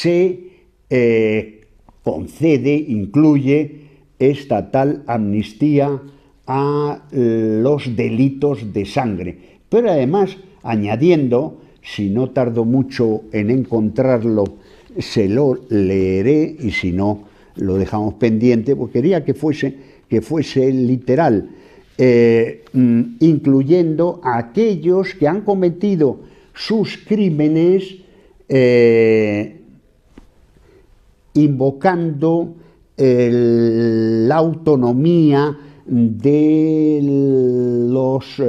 se concede, incluye esta tal amnistía a los delitos de sangre, pero además añadiendo, si no tardo mucho en encontrarlo, se lo leeré, y si no, lo dejamos pendiente, porque quería que fuese literal, incluyendo a aquellos que han cometido sus crímenes invocando la autonomía de los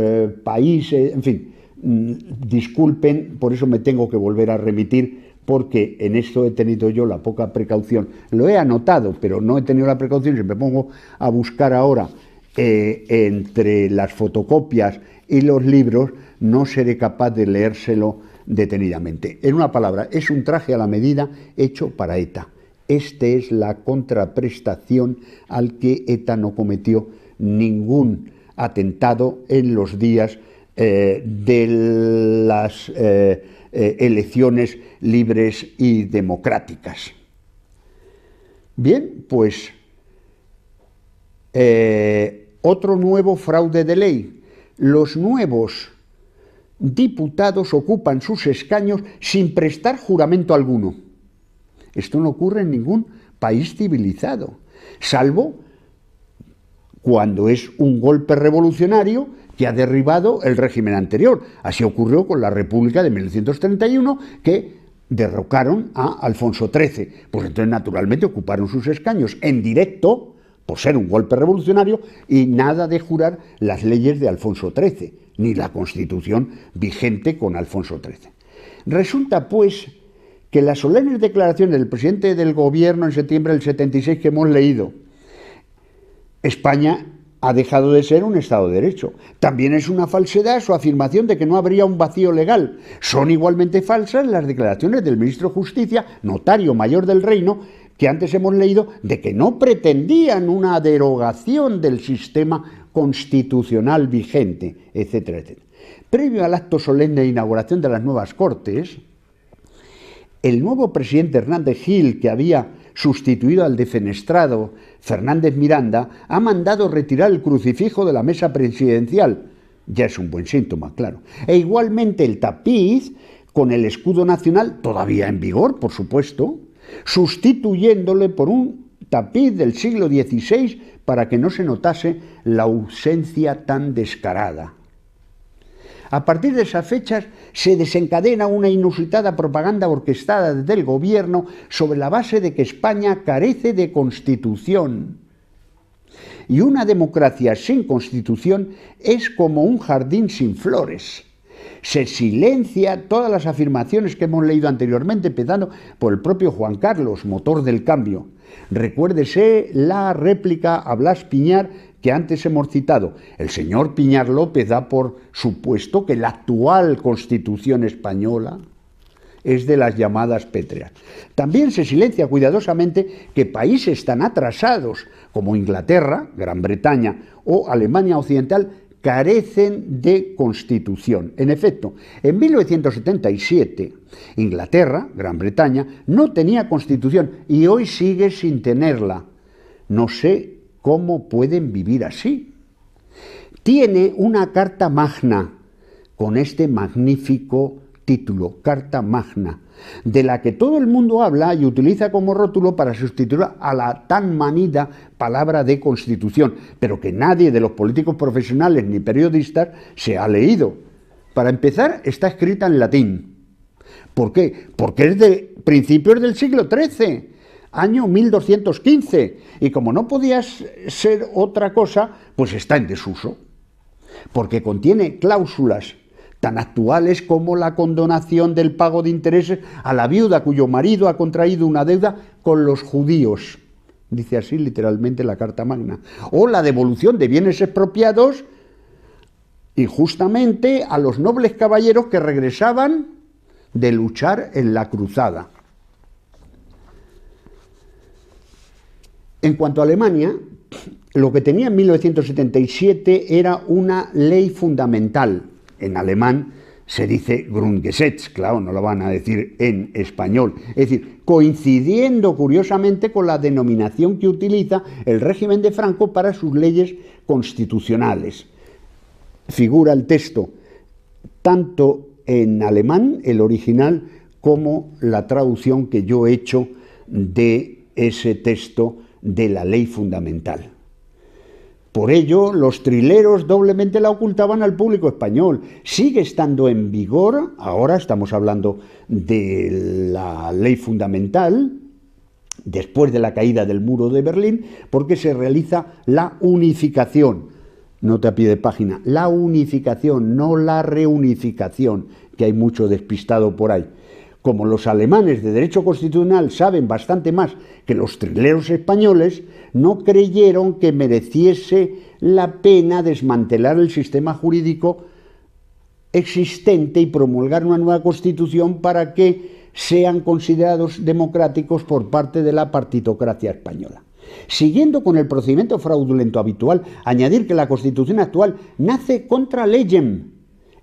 países, en fin, disculpen, por eso me tengo que volver a remitir, porque en esto he tenido yo la poca precaución. Lo he anotado, pero no he tenido la precaución. Si me pongo a buscar ahora entre las fotocopias y los libros, no seré capaz de leérselo detenidamente. En una palabra, es un traje a la medida hecho para ETA. Esta es la contraprestación al que ETA no cometió ningún atentado en los días de las elecciones libres y democráticas. Bien, pues otro nuevo fraude de ley. Los nuevos diputados ocupan sus escaños sin prestar juramento alguno. Esto no ocurre en ningún país civilizado, salvo cuando es un golpe revolucionario que ha derribado el régimen anterior. Así ocurrió con la República de 1931, que derrocaron a Alfonso XIII. Pues entonces, naturalmente, ocuparon sus escaños en directo, por ser un golpe revolucionario, y nada de jurar las leyes de Alfonso XIII, ni la Constitución vigente con Alfonso XIII. Resulta, pues, que las solemnes declaraciones del presidente del gobierno en septiembre del 76 que hemos leído, España ha dejado de ser un Estado de Derecho. También es una falsedad su afirmación de que no habría un vacío legal. Son igualmente falsas las declaraciones del ministro de Justicia, notario mayor del reino, que antes hemos leído, de que no pretendían una derogación del sistema constitucional vigente, etcétera, etcétera. Previo al acto solemne de inauguración de las nuevas Cortes, el nuevo presidente Hernández Gil, que había sustituido al defenestrado Fernández Miranda, ha mandado retirar el crucifijo de la mesa presidencial. Ya es un buen síntoma, claro. E igualmente el tapiz con el escudo nacional, todavía en vigor, por supuesto, sustituyéndole por un tapiz del siglo XVI para que no se notase la ausencia tan descarada. A partir de esas fechas se desencadena una inusitada propaganda orquestada desde el gobierno sobre la base de que España carece de constitución. Y una democracia sin constitución es como un jardín sin flores. Se silencia todas las afirmaciones que hemos leído anteriormente, empezando por el propio Juan Carlos, motor del cambio. Recuérdese la réplica a Blas Piñar que antes hemos citado. El señor Piñar López da por supuesto que la actual Constitución española es de las llamadas pétreas. También se silencia cuidadosamente que países tan atrasados como Inglaterra, Gran Bretaña o Alemania Occidental carecen de Constitución. En efecto, en 1977, Inglaterra, Gran Bretaña, no tenía Constitución y hoy sigue sin tenerla. No sé ¿cómo pueden vivir así? Tiene una Carta Magna, con este magnífico título, Carta Magna, de la que todo el mundo habla y utiliza como rótulo para sustituir a la tan manida palabra de Constitución, pero que nadie de los políticos profesionales ni periodistas se ha leído. Para empezar, está escrita en latín. ¿Por qué? Porque es de principios del siglo XIII. Año 1215, y como no podía ser otra cosa, pues está en desuso, porque contiene cláusulas tan actuales como la condonación del pago de intereses a la viuda cuyo marido ha contraído una deuda con los judíos, dice así literalmente la Carta Magna, o la devolución de bienes expropiados injustamente a los nobles caballeros que regresaban de luchar en la cruzada. En cuanto a Alemania, lo que tenía en 1977 era una ley fundamental, en alemán se dice Grundgesetz, claro, no lo van a decir en español. Es decir, coincidiendo curiosamente con la denominación que utiliza el régimen de Franco para sus leyes constitucionales. Figura el texto tanto en alemán, el original, como la traducción que yo he hecho de ese texto de la ley fundamental. Por ello, los trileros doblemente la ocultaban al público español. Sigue estando en vigor, ahora estamos hablando de la ley fundamental, después de la caída del muro de Berlín, porque se realiza la unificación. Nota a pie de página, la unificación, no la reunificación, que hay mucho despistado por ahí. Como los alemanes de derecho constitucional saben bastante más que los trileros españoles, no creyeron que mereciese la pena desmantelar el sistema jurídico existente y promulgar una nueva constitución para que sean considerados democráticos por parte de la partitocracia española. Siguiendo con el procedimiento fraudulento habitual, añadir que la Constitución actual nace contra legem,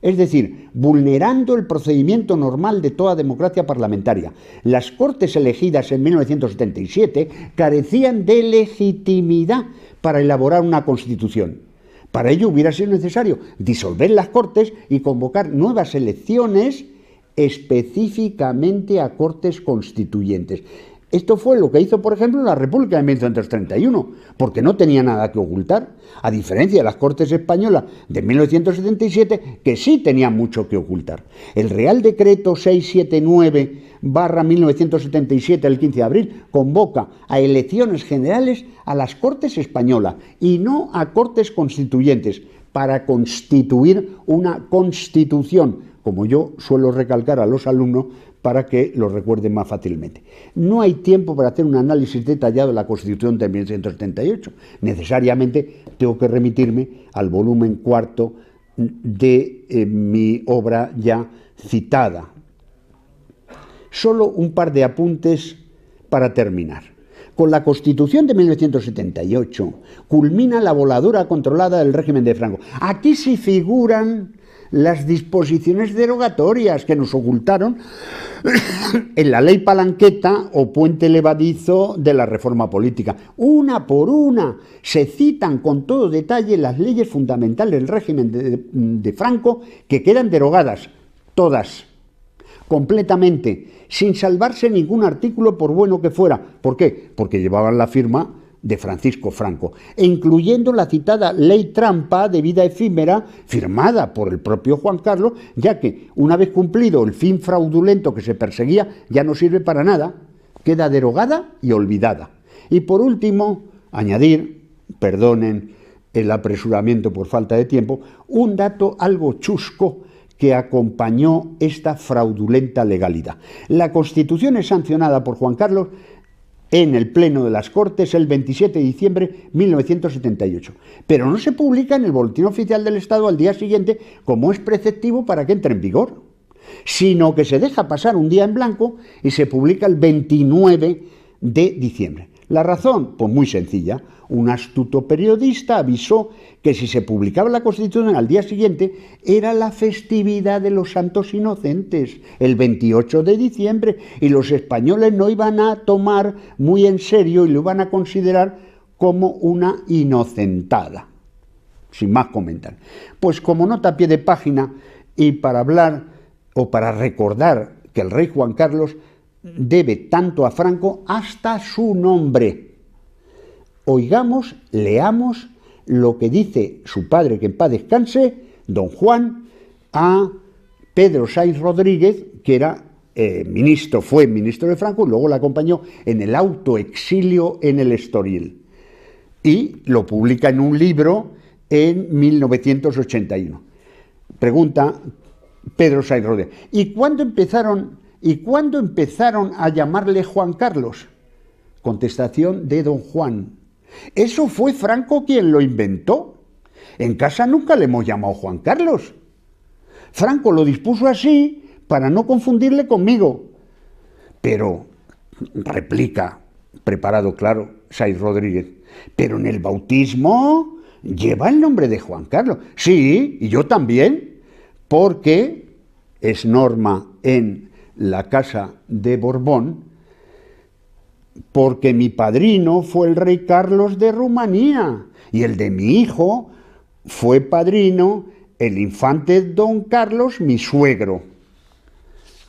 es decir, vulnerando el procedimiento normal de toda democracia parlamentaria. Las Cortes elegidas en 1977 carecían de legitimidad para elaborar una Constitución. Para ello hubiera sido necesario disolver las Cortes y convocar nuevas elecciones específicamente a Cortes constituyentes. Esto fue lo que hizo, por ejemplo, la República de 1931, porque no tenía nada que ocultar, a diferencia de las Cortes Españolas de 1977, que sí tenían mucho que ocultar. El Real Decreto 679/1977, el 15 de abril, convoca a elecciones generales a las Cortes Españolas y no a Cortes Constituyentes, para constituir una Constitución, como yo suelo recalcar a los alumnos, para que lo recuerden más fácilmente. No hay tiempo para hacer un análisis detallado de la Constitución de 1978. Necesariamente tengo que remitirme al volumen cuarto de mi obra ya citada. Solo un par de apuntes para terminar. Con la Constitución de 1978 culmina la voladura controlada del régimen de Franco. Aquí sí figuran las disposiciones derogatorias que nos ocultaron en la ley palanqueta o puente levadizo de la reforma política. Una por una se citan con todo detalle las leyes fundamentales del régimen de Franco que quedan derogadas, todas, completamente, sin salvarse ningún artículo por bueno que fuera. ¿Por qué? Porque llevaban la firma de Francisco Franco, e incluyendo la citada ley trampa de vida efímera firmada por el propio Juan Carlos, ya que una vez cumplido el fin fraudulento que se perseguía ya no sirve para nada, queda derogada y olvidada. Y por último, añadir, perdonen el apresuramiento por falta de tiempo, un dato algo chusco que acompañó esta fraudulenta legalidad. La Constitución es sancionada por Juan Carlos en el Pleno de las Cortes el 27 de diciembre de 1978, pero no se publica en el Boletín Oficial del Estado al día siguiente, como es preceptivo para que entre en vigor, sino que se deja pasar un día en blanco y se publica el 29 de diciembre. La razón, pues muy sencilla. Un astuto periodista avisó que si se publicaba la Constitución al día siguiente era la festividad de los Santos Inocentes, el 28 de diciembre, y los españoles no iban a tomar muy en serio y lo iban a considerar como una inocentada. Sin más comentar. Pues como nota a pie de página y para hablar o para recordar que el rey Juan Carlos debe tanto a Franco hasta su nombre. Oigamos, leamos lo que dice su padre, que en paz descanse, don Juan, a Pedro Sáenz Rodríguez, que era fue ministro de Franco y luego le acompañó en el autoexilio en el Estoril. Y lo publica en un libro en 1981. Pregunta Pedro Sáenz Rodríguez, ¿y cuándo empezaron a llamarle Juan Carlos? Contestación de don Juan. Eso fue Franco quien lo inventó. En casa nunca le hemos llamado Juan Carlos. Franco lo dispuso así para no confundirle conmigo. Pero, replica, preparado claro, Sáenz Rodríguez, pero en el bautismo lleva el nombre de Juan Carlos. Sí, y yo también, porque es norma en la Casa de Borbón, porque mi padrino fue el rey Carlos de Rumanía y el de mi hijo fue padrino el infante don Carlos, mi suegro.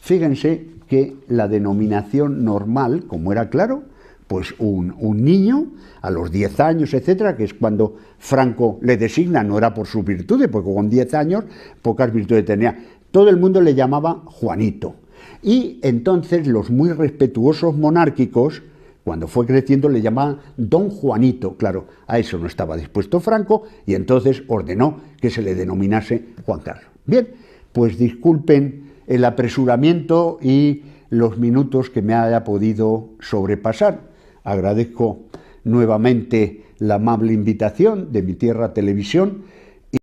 Fíjense que la denominación normal, como era claro, pues un niño a los 10 años, etcétera, que es cuando Franco le designa, no era por sus virtudes, porque con 10 años pocas virtudes tenía. Todo el mundo le llamaba Juanito. Y entonces los muy respetuosos monárquicos, cuando fue creciendo, le llamaban don Juanito. Claro, a eso no estaba dispuesto Franco y entonces ordenó que se le denominase Juan Carlos. Bien, pues disculpen el apresuramiento y los minutos que me haya podido sobrepasar. Agradezco nuevamente la amable invitación de Mi Tierra Televisión